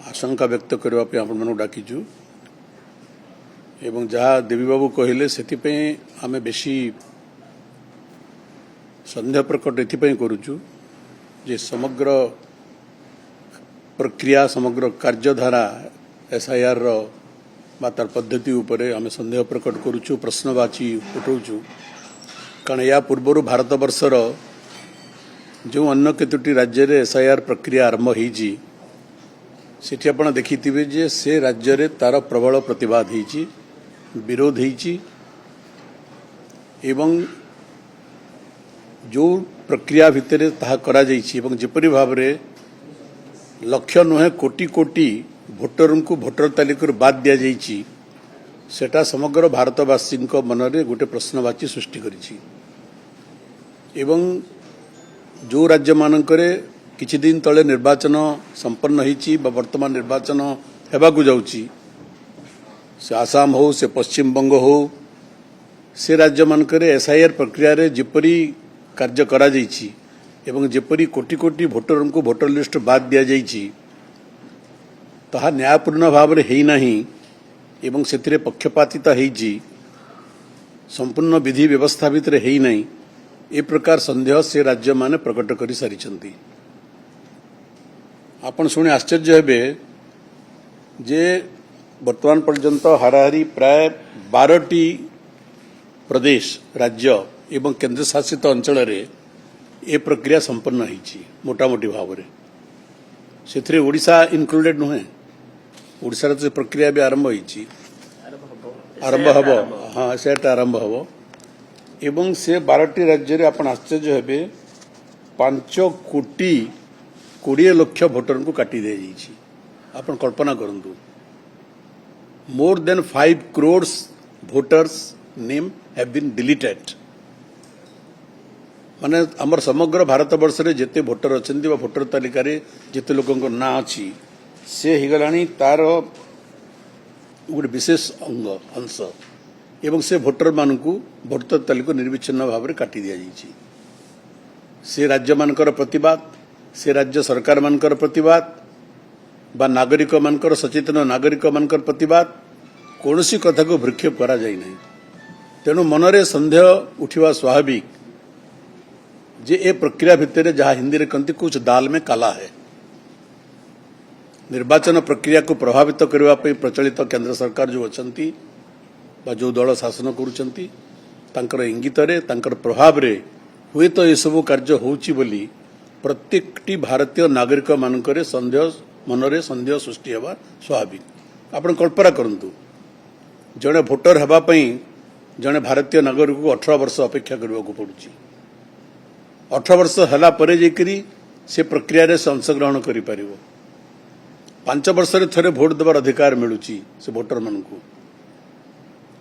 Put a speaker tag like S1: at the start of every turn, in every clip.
S1: आशंका व्यक्त करने आपण डाकिचु एवं जहाँ देवी बाबू कहले से आम बेसी संदेह प्रकट एथि करुचु जे समग्र प्रक्रिया समग्र कार्यधारा एसआईआर तार पद्धति उपरे आम संदेह प्रकट करुचु प्रश्नवाची उठाऊचु कारण या पूर्वर भारत वर्षर जो अन्य केतोटी राज्य रे एसआईआर प्रक्रिया आरंभ होईची सेठी आपण देखिथिबे जे से राज्य रे तार प्रबल प्रतिवाद होईची विरोध होईची एवं जो प्रक्रिया भितर ताहा करा जाईची एवं जेपरि भाव रे लक्ष्य नुहे कोटी कोटी भोटर को भोटर तालिका बाद दिया जाईची सेटा समग्र भारतवासी मन रे गोटे प्रश्नवाची सृष्टि करिछि एवं जो राज्य मानकरे किछि दिन तले निर्वाचन संपन्न होईची वर्तमान निर्वाचन हेबाकु जाउची से आसाम हो से पश्चिम बंग हो से राज्य मानकरे एसआईआर प्रक्रिया रे जेपरि कार्य करा जाईची एवं जेपरि कोटी कोटी भोटर को भोटर लिस्ट बाद दिया जाईची ताहा न्यायपूर्ण भाव रे हेई नाही एवं सेथिरे पक्षपातिता हेईची संपूर्ण विधि व्यवस्था भितर हेई नाही ए प्रकार संदेह से राज्य माने प्रकट करि सारिछंती। आपण शुणी आश्चर्य हेबे जे वर्तमान पर्यंत हाराहारी प्राय 12टी प्रदेश राज्य एवं केंद्र शासित अंचल रे ए प्रक्रिया संपन्न होईची मोटामोटी भाव रे सेथिरे ओडिशा इनक्लूडेड नुहे ओडिशा रे प्रक्रिया भी आरंभ होईची आरंभ हबो हाँ सेटा आरंभ हबो एवं से 12टी राज्य रे आपण आश्चर्य हेबे 5 कोटी 20 लाख भोटर को काटी दे जाईची आपण कल्पना करंतु more than 5 crores voters name have been deleted माने हमर समग्र भारत वर्ष रे जेते भोटर अछंती बा भोटर तालिका रे जेते लोकन ना अछि से हिगलानी तार गोटे विशेष अंग अंश एवं से भोटर मानकू भोटर तालिका निर्विच्छिन्न भाव में काटी दिया जाइछि से राज्य मानकर प्रतिवाद से राज्य सरकार मानकर प्रतिवाद बा नागरिक मानकर सचेतन नागरिक मानकर प्रतिवाद कौनसी कथा को भ्रूक्षेप करा जाय नहीं तेणु मनरे संदेह उठिवा स्वाभाविक जे ए प्रक्रिया भितर जहाँ हिंदी रे कहते कुछ दाल में काला है निर्वाचन प्रक्रिया को प्रभावित करने प्रचलित केंद्र सरकार जो अछंती बा जो दल शासन करुचंती तांकर इंगित रे तांकर प्रभाव रे हुए तो ये सब कार्य होउची बोली प्रत्येकटी भारतीय नागरिक मानकरे संदेह मनरे संदेह सृष्टि हेबा स्वाभाविक आपण कल्पना करंतु जने भोटर हेबा पई जने भारतीय नागरिक को 18 वर्ष अपेक्षा करबा को पड़ुची 18 वर्ष हला परे जेकरी से प्रक्रिया रे अंशग्रहण करि परिबो 5 वर्ष रे थरे भोट देबार अधिकार मिलुची से भोटर मानकू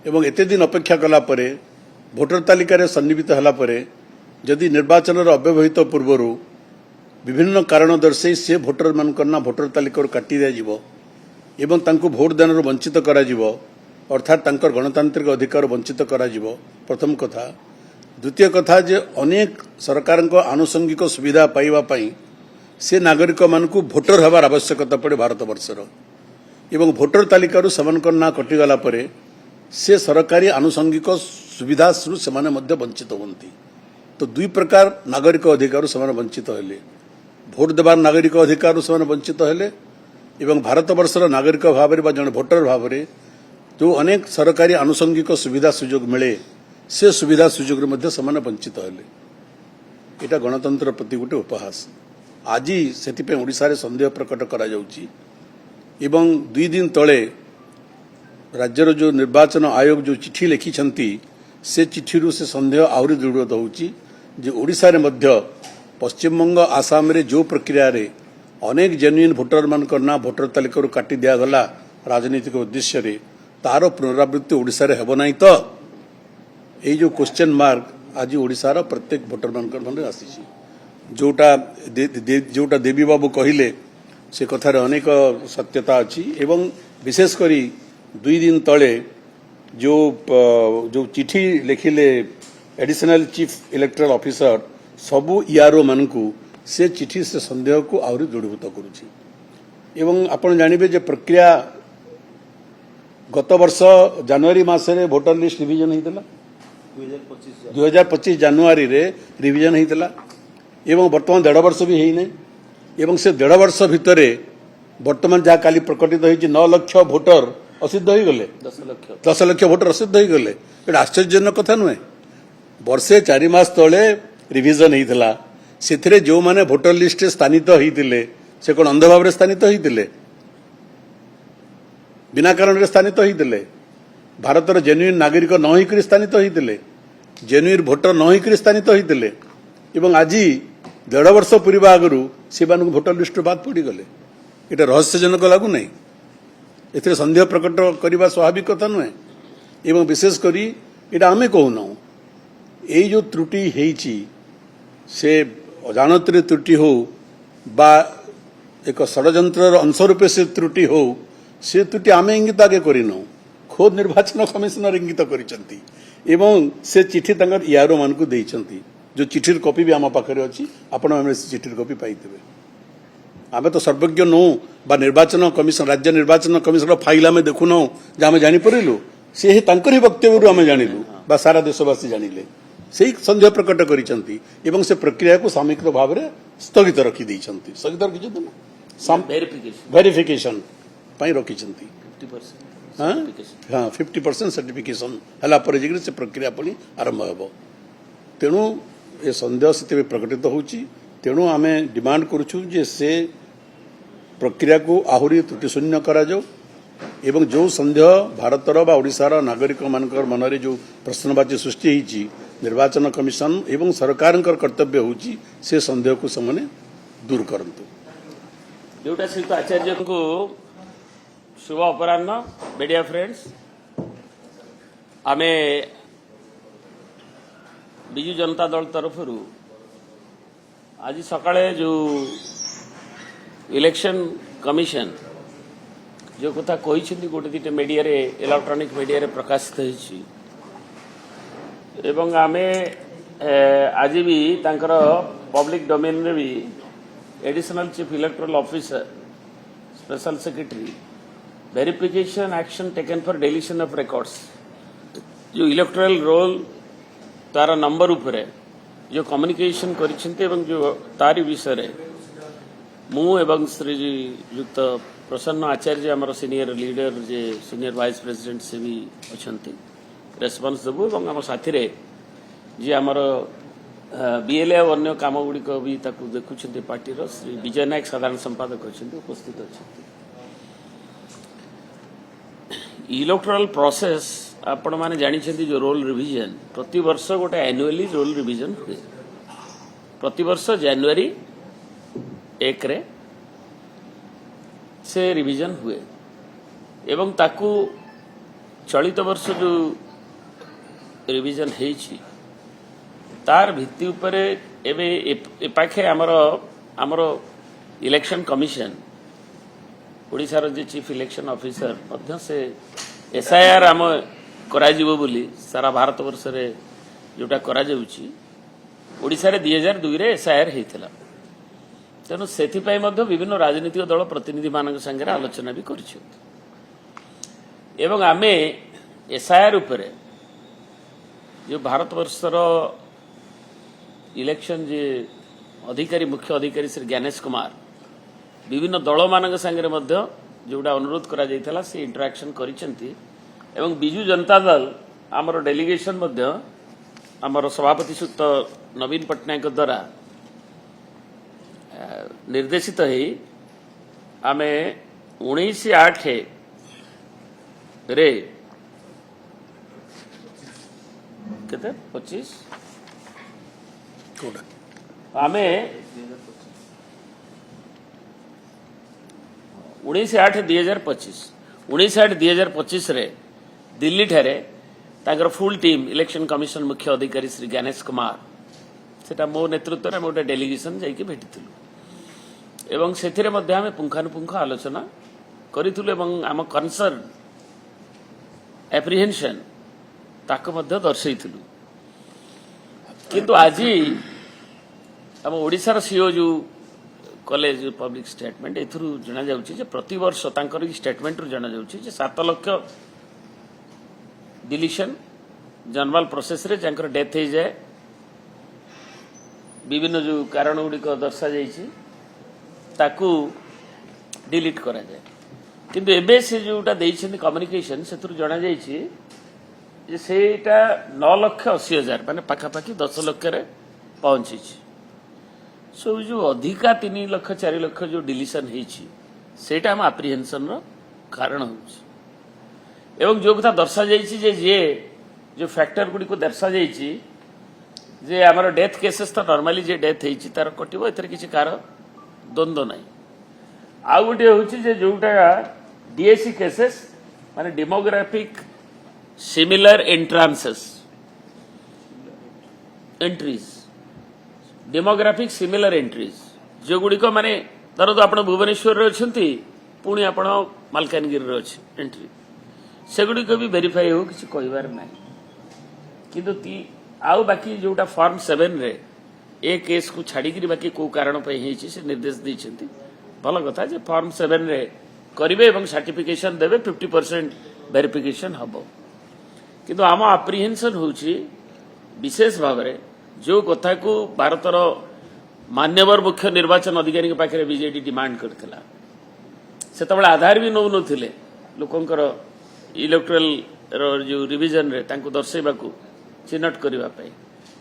S1: एवं एते दिन अपेक्षा कला परे भोटर तालिका रे सन्निहित हला परे यदि निर्वाचन रे अव्यवहित पूर्वरु विभिन्न कारण दर्शाई से भोटर मानकर ना भोटर तालिका काटी दिया जिवो एवं तांको भोट दान वंचित करा जिवो अर्थात तांकर गणतांत्रिक अधिकार वंचित करा जिवो प्रथम कथा द्वितीय कथा जे अनेक सरकार आनुषंगिक सुविधा पाइबा पई से नागरिक मानकू भोटर हबार आवश्यकता पड़े भारत वर्षर एवं भोटर तालिका सेमानकर ना कटिगला परे से सरकारी आनुषंगिक सुविधा से वंचित होती तो दुई प्रकार नागरिक अधिकार से वंचित हेले भोट देवार नागरिक अधिकार से वंचित हेले एवं भारत वर्षर नागरिक भाव में जन भोटर भाव में जो अनेक सरकारी आनुषंगिक सुविधा सुजोग मिले से सुविधा सुजोग से वंचित हेले एटा गणतंत्र प्रति गोटे उपहास आज से ओडिशा रे संदेह प्रकट करा जाउची एवं 2 दिन तले राज्यर जो निर्वाचन आयोग जो चिठी लिखिछंती से चिठी से संदेह आहरी दृढ़ होउची जे ओडिशा रे मध्य पश्चिम बंग आसाम रे जो प्रक्रिया रे अनेक जेन्युइन भोटर मानकर ना भोटर तालिका काटी दिया गला राजनीतिक उद्देश्य रे तार पुनरावृत्ति ओडिशा रे हेबो नाही तो ए जो क्वेश्चन मार्क आज ओडिशा रो प्रत्येक भोटर मानकर मन आसीची जोटा देवी बाबू कहले से कथार अनेक सत्यता अच्छी एवं विशेष करी 2 दिन तले जो चिठी लिखिले एडिशनल चीफ इलेक्टोरल ऑफिसर सबू ईआरओ मानकू से चिठी से संदेह को आहरी दृढ़ीभूत करुछि एवं आपण जानिबे जे प्रक्रिया गत वर्ष जनवरी मासरे भोटर लिस्ट रिविजन होइतला 2025 जनवरी रे रिविजन होइतला एवं वर्तमान 1.5 वर्ष भी हेई नै एवं से 1.5 वर्ष भितरे वर्तमान जहाँ काली प्रकटित होइछि 9 लाख भोटर असिद्ध हो गले 10 लाख भोटर असिद्ध हो गले एटा आश्चर्यजनक कथा नुहे वर्षे 4 मास तले रिविजन होइतला सेथिरे जो माने भोटर लिस्ट स्थानित होइतिले से कोन अंध भाव स्थानित होइतिले बिना कारण स्थानित होइतिले भारतर जेन्युइन नागरिक न होइकरी स्थानित होइतिले जेन्युइन भोटर न होइकरी स्थानित होइतिले एवं आज 1.5 वर्ष पूर्व आगु से भोटर लिस्ट बाद पड़ी गले एटा रहस्यजनक लागू नहीं एथिरे संदेह प्रकट करने स्वाभाविक कथा नुहे एवं विशेष करी एटा आमे कहूना यही जो त्रुटि हेची से अजाणत त्रुटि हो बा एक षड्यंत्र अंश रूपे से त्रुटि हो से त्रुटि आमे इंगित आगे करिनो खोद निर्वाचन कमिशनर इंगित करिसंती एवं से चिठी तंगर यारो मान को देइसंती जो चिठीर कॉपी भी आम पाखे अच्छी आपण मैंने चिठीर कॉपी पाइबे आम तो सर्वज्ञ नो बा निर्वाचन कमिशन राज्य निर्वाचन कमिशन फाइल आम देखुन आम जापरू से ही वक्तव्य आम जानलु बा सारा देशवासी जानिले से संदेह प्रकट करिसंती एवं से प्रक्रिया को सामयिक भाव में स्थगित रखी देइसंती स्थगित रखी ना वेरिफिकेशन पाई रखिसंती 50% सर्टिफिकेशन हला पर से प्रक्रिया पुणी आरंभ हेबो तेणु ए संदेह से प्रकटित होची तेणु आमे डिमांड करूछु जे से प्रक्रिया को आहुरी त्रुटिशून्य करा जाओ एवं जो संदेह भारतर बा ओडिशार नागरिक मानकर मनरे जो प्रश्नवाची सृष्टि होईची निर्वाचन कमिशन एवं सरकार कर्तव्य होची से संदेह को समने दूर करंतु
S2: जोटा श्री आचार्य को शुभ अपराह्न मीडिया फ्रेंड्स आमे विजु जनता दल तरफ आज सकाळे जो इलेक्शन कमिशन जो कथा कही गोटे दीटे मीडिया रे इलेक्ट्रॉनिक मीडिया रे प्रकाशित होईछि एवं आमे आज भी तांकर पब्लिक डोमेन रे भी additional chief electoral officer special secretary verification action taken for deletion of records जो इलेक्टोरल रोल तार नंबर उपरे जो कम्युनिकेशन करिसेंते एवं जो तारी विषय मु एवं श्रीयुक्त प्रसन्न आचार्य आमर सीनियर लीडर जे सीनियर वाइस प्रेसिडेंट से भी अछंती रेस्पॉन्स देबु एवं आम साथी रे जे आमर बीएलए और अन्य काम गुड़िक भी ताकू देखुछंती पार्टी रो श्री विजय नायक साधारण संपादक अछंती उपस्थित अछंती इलेक्टोरल प्रोसेस आपण माने जानिछंती जो रोल रिविजन प्रति वर्ष गोटे एनुअली रोल रिविजन हुए प्रति वर्ष जनवरी 1 रे से रिविजन हुए एवं ताकू चलित वर्ष जो रिविजन हेछि तार भित्ति उपरे एबे एपाखे हमर इलेक्शन कमिशन ओडिशार जे चीफ इलेक्शन ऑफिसर मध्य से एसआईआर आम कराजिबो बोली सारा भारत वर्ष रे जोटा करा जाउची ओडिशा रे 2002 रे एसआईआर हेतिला तेनु सेथि पय मध्य विभिन्न राजनीतिक दल प्रतिनिधि मानक संगे आलोचना भी करिछु एवं आमे एसआईआर उपरे जो भारत वर्षर इलेक्शन जे अधिकारी मुख्य अधिकारी श्री ज्ञानेश कुमार विभिन्न दल मानक संगे मध्य जोटा अनुरोध करा जायथला से इंटरैक्शन करिसेंती एवं बिजू जनता दल आमर डेलीगेशन मध्य आमर सभापति सुत नवीन पट्टनायक द्वारा निर्देशित है आमे 19/8 रे केते 25 आमे 19/8/2025 19/8/2025 रे दिल्ली ठारे ताकर फुल टीम इलेक्शन कमिशन मुख्य अधिकारी श्री ज्ञानेश कुमार सेटा मो नेतृत्व रे मोटे डेलीगेशन जाइके भेटिथिलु एवं सेथिरे मध्ये आमे पुंखानुपुंख आलोचना करिथिलु एवं आम कन्सर्न एप्रिहेंशन ताको मध्ये दर्शैथिलु किंतु आज आम ओडिशार सीओ जो कॉलेज पब्लिक स्टेटमेंट एथुरु जना जाउछि जे प्रति वर्ष तांकर स्टेटमेंट रु जना जाउछि जे 7 लाख डिलीशन जनरल प्रोसेस रे जांकर डेथ हो जाए विभिन्न जो कारण गुड़िक दर्शा जाइछि ताकू डिलीट करा जाए किंतु एबे से जोटा देइछन कम्युनिकेशन सेथुरु जना जाइछि जे सेटा 9,80,000 माने पाखापाखि 10 लाख रे पहुंची सो जो अधिका 3 लाख 4 लाख जो डिलीशन होइछि सेटा हम एप्रिहेंशन रो कारण होछि एवं जो कथा दर्शा जाइछि जे जो फैक्टर गुडी को दर्शा जाइछि जे हमर डेथ केसेस तो नॉर्मली जे डेथ होइछि तार कटिबो एथरे किछि कार द्वंद्व नाही आ गोटे होछि जे जोटा डीएससी केसेस माने demographic similar entrances entries demographic similar entries जो गुडी को माने धरो तो आपण भुवनेश्वर रे अछंती पुणी आपण मालकानगिरी रे अछि एंट्री सेगुडी को भी वेरीफाई हो किछि कहबार नाही किंतु आउ बाकी जोटा फॉर्म 7 रे ए केस को छाड़ी बाकी को कारण पे हेछि से निर्देश दैछंती भल कथा जे फॉर्म 7 रे करिवे एवं सर्टिफिकेशन देबे 50% वेरिफिकेशन हबो किंतु आम एप्रिहेंशन होछि विशेष भाव रे जो कथा को भारतर मान्यवर मुख्य निर्वाचन अधिकारी के पाखे बीजेडी डिमांड करथिला सेतबेला आधार भी नौ नथिले लोकंकर इलेक्टोरल जो रिविजन रे तांको दर्शैबाकू चिन्हट करबा पई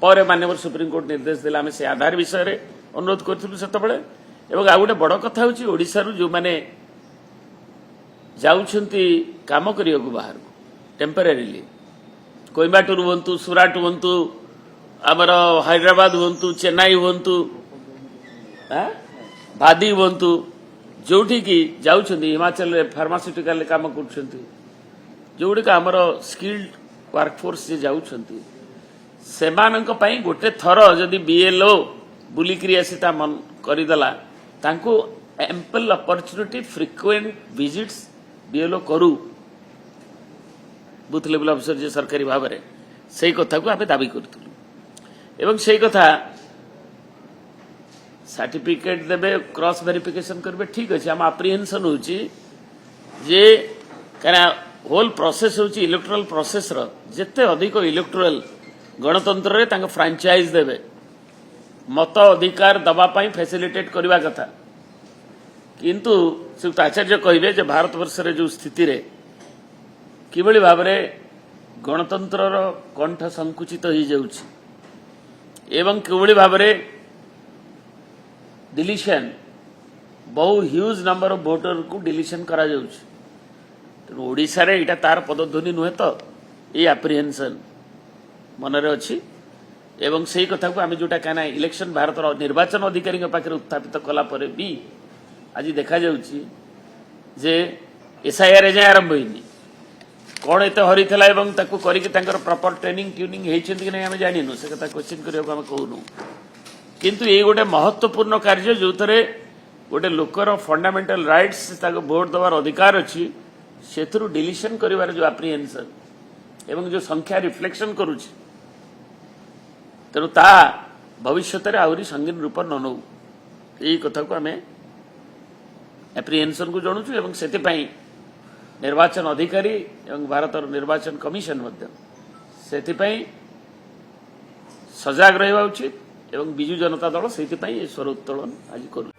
S2: पर मान्यवर सुप्रीम कोर्ट निर्देश दिला हमें से आधार विषय रे अनुरोध करथिलु सेतबेले एवं आ गोटे बड़ कथा होछि ओडिसा रु जो माने जाउछंती काम करियाकू बाहर टेम्परेरीली कोयम्बाटूर हुंतु सुराट हुंतु आमर हैदराबाद हुंतु चेन्नई हुंतु भादी हुंतु जोठी की जाउछंती हिमाचल रे फार्मास्यूटिकल काम करछंती जोडी का हमर स्किल्ड वर्कफोर्स जे जाउछंती सेमानक पई गोटे थर जदी बीएलओ बुली क्रियासिता मन करिदला तांको ample opportunity frequent visits BLO करू बुथ लेवल ऑफिसर जे सरकारी भाव रे सेही कथा को आबे दाबी करथुलु एवं सेही कथा सर्टिफिकेट देबे क्रॉस वेरिफिकेशन करबे ठीक अछि हम एप्रिहेंशन होछि जे कना होल प्रोसेस होछि इलेक्टोरल प्रोसेस रो जते अधिक इलेक्टोरल गणतंत्र रे तांको फ्रैंचाइज देबे मत अधिकार दबा पई फैसिलिटेट करबा कथा किंतु श्रीयुक्त आचार्य कहिबे जे भारत वर्ष रे जो स्थिति रे किबळी भाबरे गणतंत्र रो कंठ संकुचित हो जाउछि एवं किबळी भाबरे डिलीशन बहु ह्यूज नंबर ऑफ वोटर को डिलीशन करा जाउछि ओडिसा रे इटा तार पदध्वनि नुहे तो ये एप्रिहेंशन मनरे अछि एवं सही कथा को आमे जोटा काना इलेक्शन भारत निर्वाचन अधिकारी पाखे उत्थापित कला परे भी आज देखा जाउछि जे एसआईआर एजे आरंभ होइनी कौन एत हरी थिला एवं ताकू करिक तांकर प्रॉपर ट्रेनिंग ट्यूनिंग हेइछन्ति कि नै आमे जानिनु से कथा क्वेश्चन करियो हम कहूनु किंतु ये गोटे महत्वपूर्ण कार्य जो थरे गोटे लोकर फंडामेंटल राइट्स ताको वोट दवार अधिकार अछि सेथुरु डिलीशन करिवार जो एप्रिहेंशन एवं जो संख्या रिफ्लेक्शन करूछि तेणु ता भविष्य रे आउरी संगीन रूप न नौ यही कथा को आमे एप्रिहेंशन को जणुछु एवं सेति पई निर्वाचन अधिकारी एवं भारत निर्वाचन कमिशन मध्य सेति पई सजग रहबा उचित एवं बिजु जनता दल सेति पई स्वर उत्तोलन आज करू।